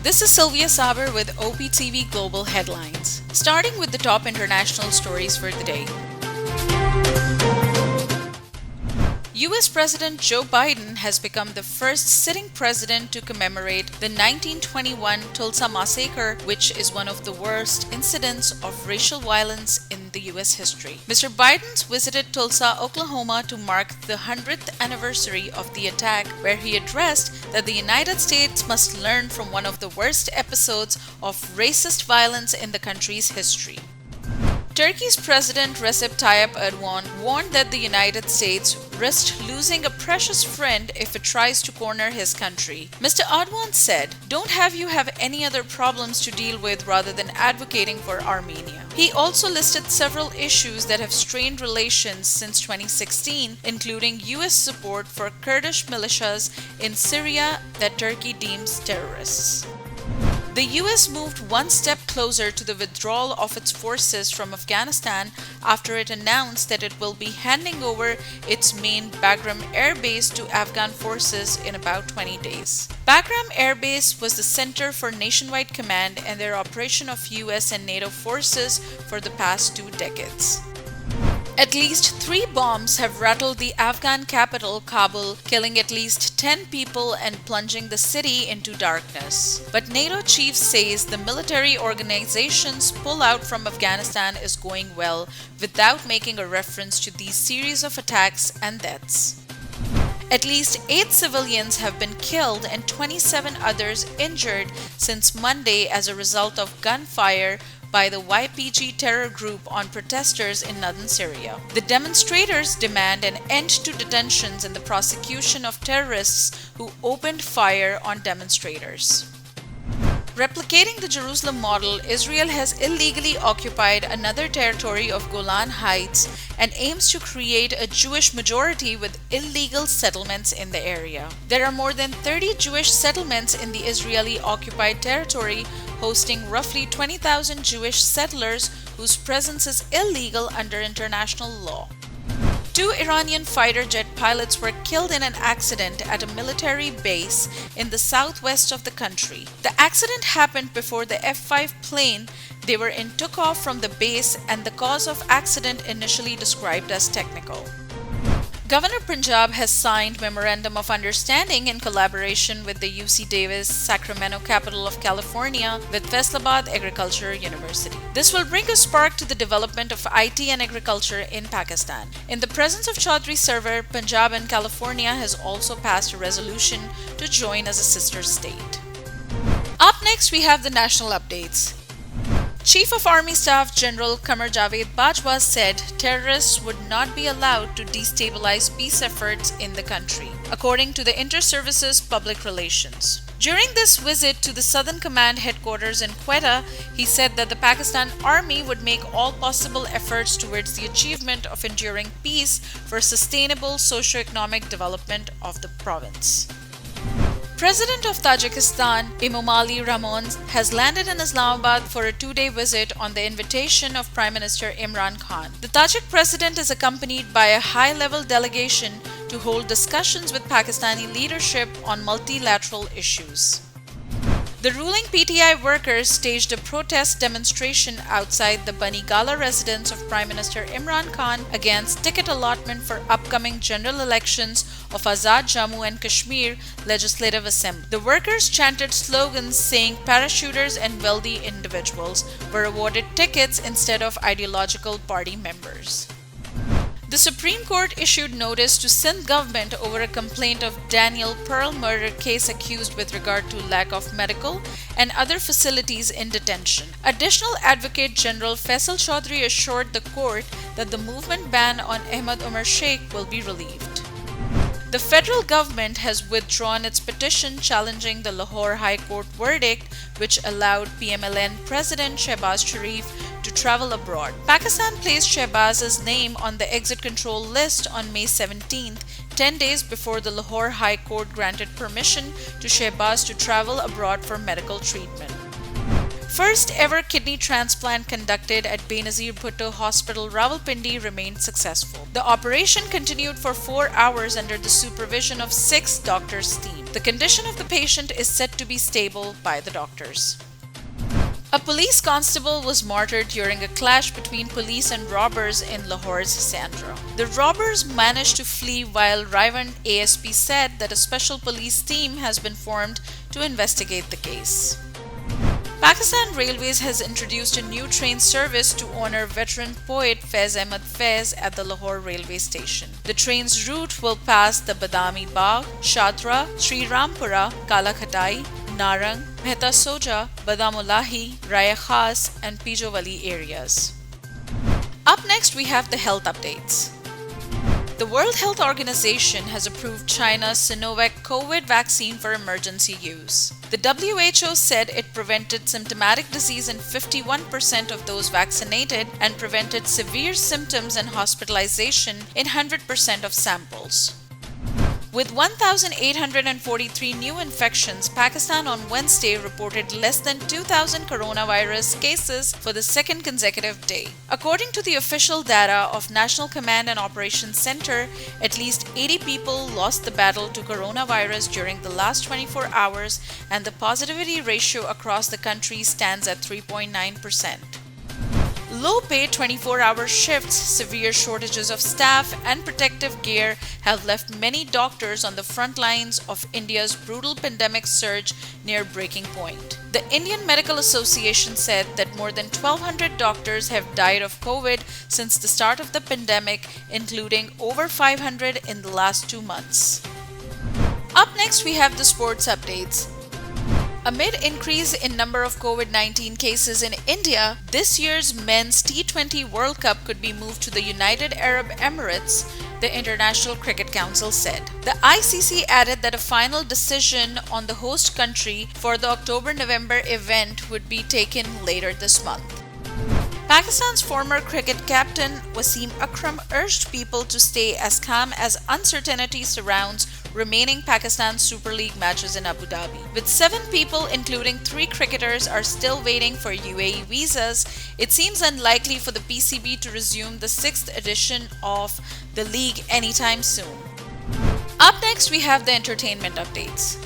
This is Sylvia Saber with OpTv Global Headlines. Starting with the top international stories for the day. US President Joe Biden has become the first sitting president to commemorate the 1921 Tulsa massacre, which is one of the worst incidents of racial violence in the US history. Mr. Biden visited Tulsa, Oklahoma to mark the 100th anniversary of the attack, where he addressed that the United States must learn from one of the worst episodes of racist violence in the country's history. Turkey's President Recep Tayyip Erdogan warned that the United States risked losing a precious friend if it tries to corner his country. Mr. Erdogan said, "Don't have you have any other problems to deal with rather than advocating for Armenia." He also listed several issues that have strained relations since 2016, including US support for Kurdish militias in Syria that Turkey deems terrorists. The US moved one step closer to the withdrawal of its forces from Afghanistan after it announced that it will be handing over its main Bagram Air Base to Afghan forces in about 20 days. Bagram Air Base was the center for nationwide command and their operation of US and NATO forces for the past 2 decades. At least 3 bombs have rattled the Afghan capital, Kabul, killing at least 10 people and plunging the city into darkness. But NATO chief says the military organization's pullout from Afghanistan is going well, without making a reference to these series of attacks and deaths. At least 8 civilians have been killed and 27 others injured since Monday as a result of gunfire by the YPG terror group on protesters in northern Syria. The demonstrators demand an end to detentions and the prosecution of terrorists who opened fire on demonstrators. Replicating the Jerusalem model, Israel has illegally occupied another territory of Golan Heights and aims to create a Jewish majority with illegal settlements in the area. There are more than 30 Jewish settlements in the Israeli-occupied territory, hosting roughly 20,000 Jewish settlers whose presence is illegal under international law. 2 Iranian fighter jet pilots were killed in an accident at a military base in the southwest of the country. The accident happened before the F-5 plane they were in took off from the base, and the cause of accident initially described as technical. Governor Punjab has signed Memorandum of Understanding in collaboration with the UC Davis, Sacramento capital of California, with Faisalabad Agriculture University. This will bring a spark to the development of IT and agriculture in Pakistan. In the presence of Chaudhry Sarwar, Punjab and California has also passed a resolution to join as a sister state. Up next, we have the national updates. Chief of Army Staff General Qamar Javed Bajwa said terrorists would not be allowed to destabilize peace efforts in the country, according to the Inter-Services Public Relations. During this visit to the Southern Command headquarters in Quetta, he said that the Pakistan Army would make all possible efforts towards the achievement of enduring peace for sustainable socio-economic development of the province. President of Tajikistan, Emomali Rahmon, has landed in Islamabad for a 2-day visit on the invitation of Prime Minister Imran Khan. The Tajik president is accompanied by a high-level delegation to hold discussions with Pakistani leadership on multilateral issues. The ruling PTI workers staged a protest demonstration outside the Banigala residence of Prime Minister Imran Khan against ticket allotment for upcoming general elections of Azad Jammu and Kashmir Legislative Assembly. The workers chanted slogans saying parachuters and wealthy individuals were awarded tickets instead of ideological party members. The Supreme Court issued notice to Sindh government over a complaint of Daniel Pearl murder case accused with regard to lack of medical and other facilities in detention. Additional Advocate General Faisal Chaudhry assured the court that the movement ban on Ahmad Umar Sheikh will be relieved. The federal government has withdrawn its petition challenging the Lahore High Court verdict, which allowed PMLN President Shehbaz Sharif to travel abroad. Pakistan placed Shehbaz's name on the exit control list on May 17th, 10 days before the Lahore High Court granted permission to Shehbaz to travel abroad for medical treatment. First ever kidney transplant conducted at Benazir Bhutto Hospital, Rawalpindi remained successful. The operation continued for 4 hours under the supervision of 6 doctors' team. The condition of the patient is said to be stable by the doctors. A police constable was martyred during a clash between police and robbers in Lahore's Sandra. The robbers managed to flee while Raivan ASP said that a special police team has been formed to investigate the case. Pakistan Railways has introduced a new train service to honor veteran poet Faiz Ahmad Faiz at the Lahore railway station. The train's route will pass the Badami Bagh, Shadra, Sri Rampura, Kala Khatai, Narang, Mehta Soja, Badamulahi, Raya Khas, and Pijovali areas. Up next, we have the health updates. The World Health Organization has approved China's Sinovac COVID vaccine for emergency use. The WHO said it prevented symptomatic disease in 51% of those vaccinated and prevented severe symptoms and hospitalization in 100% of samples. With 1,843 new infections, Pakistan on Wednesday reported less than 2,000 coronavirus cases for the second consecutive day. According to the official data of National Command and Operations Center, at least 80 people lost the battle to coronavirus during the last 24 hours, and the positivity ratio across the country stands at 3.9%. Low-paid 24-hour shifts, severe shortages of staff, and protective gear have left many doctors on the front lines of India's brutal pandemic surge near breaking point. The Indian Medical Association said that more than 1,200 doctors have died of COVID since the start of the pandemic, including over 500 in the last 2 months. Up next, we have the sports updates. Amid increase in number of COVID-19 cases in India, this year's Men's T20 World Cup could be moved to the United Arab Emirates, the International Cricket Council said. The ICC added that a final decision on the host country for the October-November event would be taken later this month. Pakistan's former cricket captain Wasim Akram urged people to stay as calm as uncertainty surrounds remaining Pakistan Super League matches in Abu Dhabi. With 7 people, including 3 cricketers, are still waiting for UAE visas, it seems unlikely for the PCB to resume the 6th edition of the league anytime soon. Up next, we have the entertainment updates.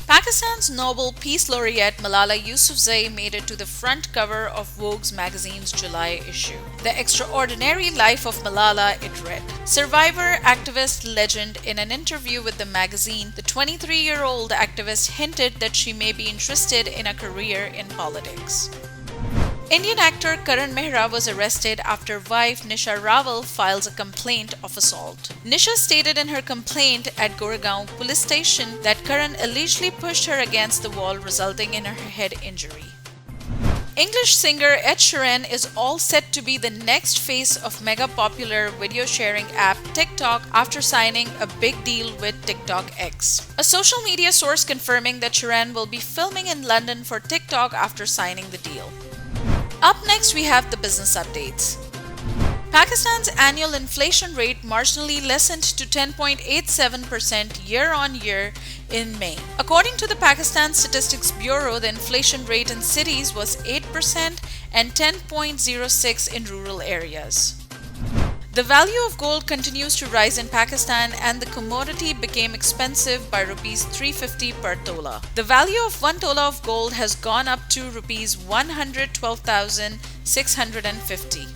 Pakistan's Nobel Peace Laureate Malala Yousafzai made it to the front cover of Vogue's magazine's July issue. The extraordinary life of Malala, it read. Survivor, activist, legend. In an interview with the magazine, the 23-year-old activist hinted that she may be interested in a career in politics. Indian actor Karan Mehra was arrested after wife Nisha Rawal files a complaint of assault. Nisha stated in her complaint at Goregaon police station that Karan allegedly pushed her against the wall, resulting in her head injury. English singer Ed Sheeran is all set to be the next face of mega popular video sharing app TikTok after signing a big deal with TikTok X. A social media source confirming that Sheeran will be filming in London for TikTok after signing the deal. Up next, we have the business updates. Pakistan's annual inflation rate marginally lessened to 10.87% year-on-year in May. According to the Pakistan Statistics Bureau, the inflation rate in cities was 8% and 10.06% in rural areas. The value of gold continues to rise in Pakistan and the commodity became expensive by Rs 350 per tola. The value of 1 tola of gold has gone up to Rs 112,650.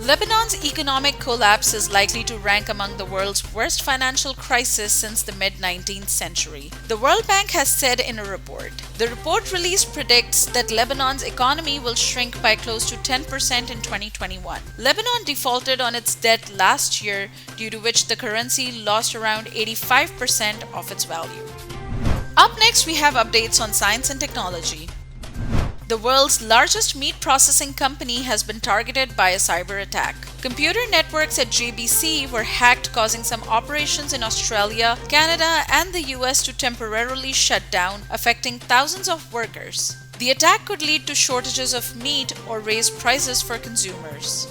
Lebanon's economic collapse is likely to rank among the world's worst financial crisis since the mid-19th century. The World Bank has said in a report. The report released predicts that Lebanon's economy will shrink by close to 10% in 2021. Lebanon defaulted on its debt last year, due to which the currency lost around 85% of its value. Up next, we have updates on science and technology. The world's largest meat processing company has been targeted by a cyber attack. Computer networks at JBC were hacked, causing some operations in Australia, Canada, and the US to temporarily shut down, affecting thousands of workers. The attack could lead to shortages of meat or raise prices for consumers.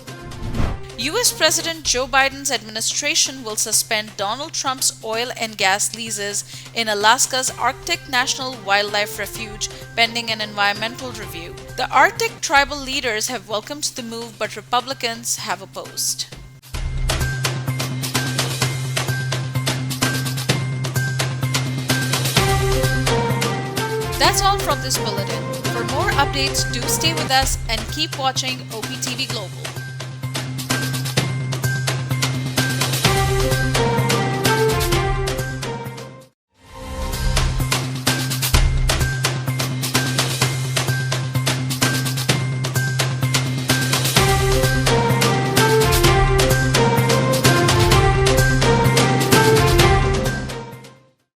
US President Joe Biden's administration will suspend Donald Trump's oil and gas leases in Alaska's Arctic National Wildlife Refuge pending an environmental review. The Arctic tribal leaders have welcomed the move, but Republicans have opposed. That's all from this bulletin. For more updates, do stay with us and keep watching OpTv Global.